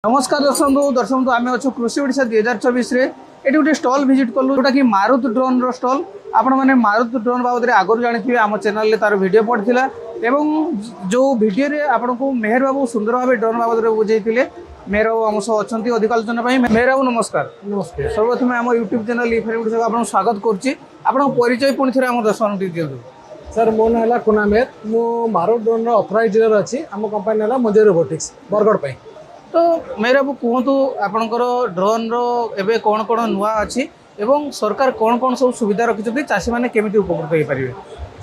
नमस्कार दर्शक बंधु आम अच्छे कृषि ओडिशा 2024 ये गोटे स्टल विजिट कलु जोटा कि मारुत ड्रोन रो स्टल आपण मैंने मारुत ड्रोन बाबद आगुरी जानी आम चैनल तार वीडियो पड़ता एवं जो वीडियो रे आपन को मेहर बाबू सुंदर भाव ड्रोन बाबद बुझे मेहर बाबू आम सह अच्छा अधिक आलोचना मेहर बाबू नमस्कार। नमस्कार। सर्वप्रथम आम यूट्यूब चैनल इफेक्ट आपको स्वागत करुच्ची आपन परिचय पुणी थे आम दर्शक दिखाँ। सर मो ना है कुनामेर मु मारुत ड्रोन रो ऑथराइज डीलर अच्छी आम कंपनी ना मंजरी रोबोटिक्स बरगढ़ पे। तो मेरे बाबू कहतु आपणकर ड्रोन रो एबे कौन कौन नुआ अच्छी एवं सरकार कौन कौन सब सुविधा रखिंट चाषी मैंने केमी उपकृत हो पारे।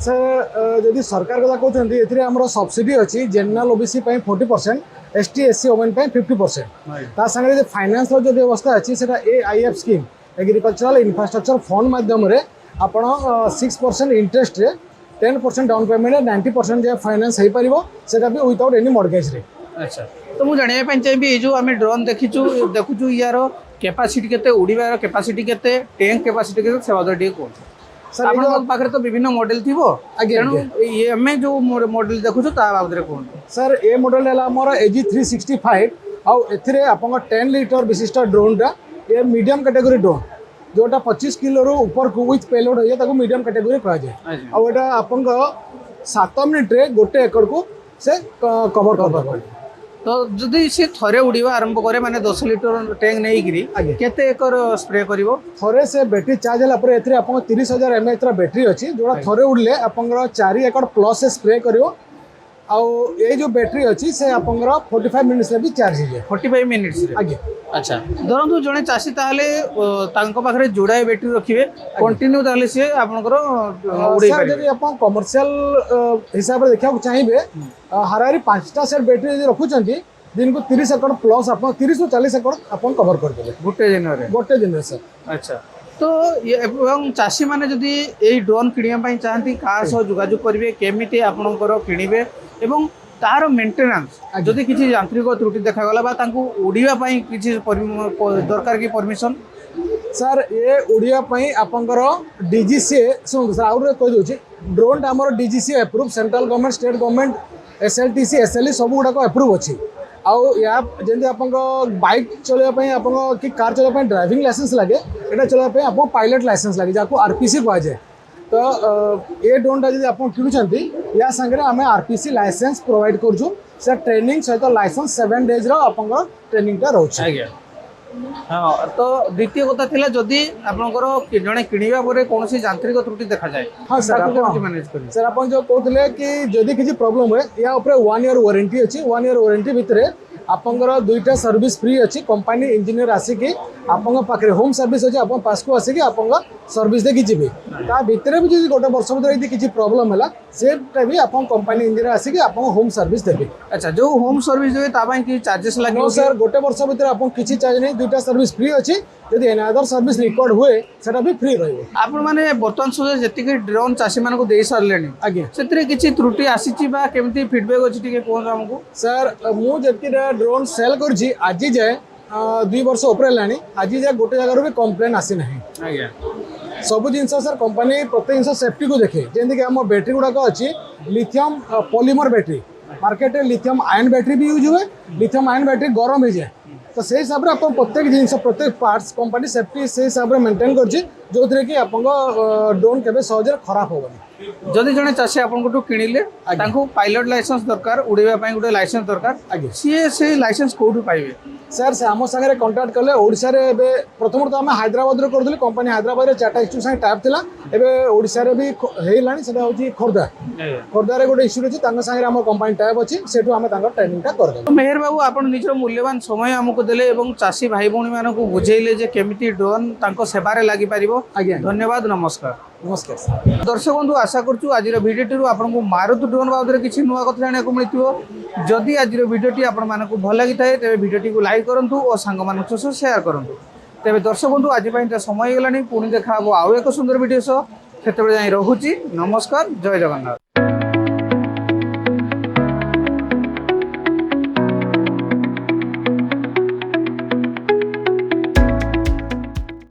सर जदि सरकार कथा कहते ये सब्सिडी अच्छी general OBC 40% ST SC women 50% ता संगे फाइनेंस जो व्यवस्था अच्छी से AIF scheme agricultural infrastructure fund माध्यम आप 6% इंटरेस्ट रे 10% डाउन पेमेंट 90% जो फाइनेंस हो पार भी विदाउट एनी मॉर्गेज रे। अच्छा तो मुझे जानवाई चाहिए ये जो आम ड्रोन देखु यार कैपेसिटी केते उड़ीबार कैपेसिटी केते टैंक कैपेसिटी केते से बारे कौन सर आपन पाखरे तो विभिन्न मॉडल थिबो तेणु ये हमें जो मॉडल देखु ता बारे कौन सर ए मॉडल है मोर AG365 आउ एथिरे आपन 10 लीटर विशिष्ट ड्रोन टा ये मीडियम कैटेगरी ड्रोन जोटा 25 किलो रो ऊपर को विथ पेलोड होय ताको मीडियम कैटेगरी कहा जाय आउ एटा आपन 7 मिनिट रे गोटे एकड़ को से कवर कर तो जदि सी थरे उड़ीबा आरंभ करे माने 10 लीटर टैंक नहीं गिरी केते एकर स्प्रे करिवो थरे से बैटरी चार्ज होला पर एथरे आपन 30000 mAh रा बैटरी अछि जोड़ा थरे उड़ले आपन 4 एकड़ प्लस से स्प्रे करिवो आउ ए जो बैटरी अछि से आपन 45 मिनिट्स रे भी चार्ज हो जाय 45 मिनिट्स रे आगे। अच्छा धरंतु जने चासी ताले तांको पाखरे जोड़ाए बैटरी रखिबे कंटिन्यू ताले से आपनकर उड़ै सर जदि आपन कमर्शियल हिसाब रे देखा चाहिबे हारारी 5टा सेट बैटरी जदि रखुचंती दिन को 30 एकड़ प्लस आप 30 से 40 एकड़ आप कवर कर देबे गोटे दिन रे सर। अच्छा तो एवं चाषी मैंने जदि यही ड्रोन किणवा चाहती क्या सह जोगाजोग करेंगे केमी आपणकर किणवे एवं तार मेंटेनेंस जदि किसी यांत्रिक त्रुटि देखागला उड़ापी किसी दरकार कि परमिशन सर ये उड़ापी आपंकर DGCA शुणु सर आउ कहीदे ड्रोन आम DGCA approve central government state government SLTC SLE सब गुड़ाक एप्रूव अच्छी आउ या जमी आप बाइक चलवाई आप कि कार चलवाई ड्राइविंग लाइसेंस लगे ये चलवाई आप पायलट लाइसेंस लगे जहाँ RPC कहुए तो ये ड्रोनटा जब आप किणुंट या सागर आम RPC लाइसेंस प्रोवाइड करूँ सर ट्रेनिंग सहित लाइसेंस 7 डेज आप ट्रेनिंगटा रोचे। हाँ तो द्वितीय कथा थिला जदि आपनकर जने किणवा परे कोनोसी यांत्रिक त्रुटि देखा जाए। हाँ सर आप मैनेज करें सर आप जो कहते कि जदि किसी प्रॉब्लम हुए या ऊपर 1 ईयर वारंटी अच्छी 1 ईयर वारंटी भितर आपंकर 2टा सर्विस फ्री अच्छी कंपनी इंजीनियर आसिकी आपन पाखे होम सर्विस अच्छे आप पासको आसिकी आपन सर्विस देखी जी ता भितर भी जो गोटे वर्ष भर किसी प्रॉब्लम है सेटा भी आप कंपनी इंजीनियर आसिकी आप होम सर्विस देते। अच्छा जो होम सर्विस देवे तापाई कि चार्जेस लगे सर गोटे वर्ष भर आप किसी चार्ज नहीं 2टा सर्विस फ्री अच्छी जदि एनी अदर सर्विस रिकॉर्ड हुए सेटा भी फ्री रहिबो। आपण माने वर्तमान सुधा जतिक ड्रोन चाषी मानक देई सारलेनी आगे सेतरे किछि त्रुटि आसीछि बा केमती फीडबैक अछि टिके कोन हमकु सर मु जति ड्रोन सेल करछि आज जाय 2 वर्ष ऊपर लानी आज जाय गोटे जगह भी कंप्लेन आसी नहीं आज्ञा सब जिन सर कंपनी प्रत्येक जिन सेफ्टी को देखे जमी आम बैटेरी गुड़ाक अच्छी लिथियम पॉलीमर बैटेरी मार्केट में लिथियम आयन बैटेरी भी यूज हुए लिथियम आयन बैटेरी गरम हो जाए तो से हिसाब से आप प्रत्येक जिन प्रत्येक पार्ट्स कंपनी सेफ्टी से हिसाब से मेंटेन कर जो थे कि आप ड्रोन के सहज खराब होगा। जदि जड़े चाषी आपको किणिले पायलट लाइसेंस दरकार उड़ाई गोटे लाइसेंस दरकार आगे सी से लाइसेंस कौटू पाइबे सर से आम सागे कंटाक्ट कले ओडिशा रे प्रथम तो आम हैदराबाद रे करदली कंपनी हैदराबाद रे 4टा इंस्टीट्यूट टाइप थिला एबे ओडिशा रे भी हेलानी सेटा होची खोर्धा रे गोटे इंस्टीट्यूट अछि तांगा सागे आम कंपनी टाइप अछि सेटु आम तांगा ट्रेनिंगटा कर दो। मेहर बाबू आपण निजर मूल्यवान समय हमको देले एवं चाषी भाई भौणी मानकु बुझेइले जे केमिति ड्रोन तांको सेबारे लागि पारिबो। धन्यवाद नमस्कार। नमस्कार दर्शक बंधु आशा करूँ आज भिडियोटी आपको मारुत ड्रोन बाबद किसी नुआ कथा जाना मिलता जदि आज भिडियोटी आपको भल लगी था तेज भिडियोटी को लाइक करूँ और सांग सह सेयार करूँ। तेज दर्शक बंधु आज समय गलानी पुणी देखा आउ एक सुंदर भिडियो सह से रोचे नमस्कार जय जगन्नाथ।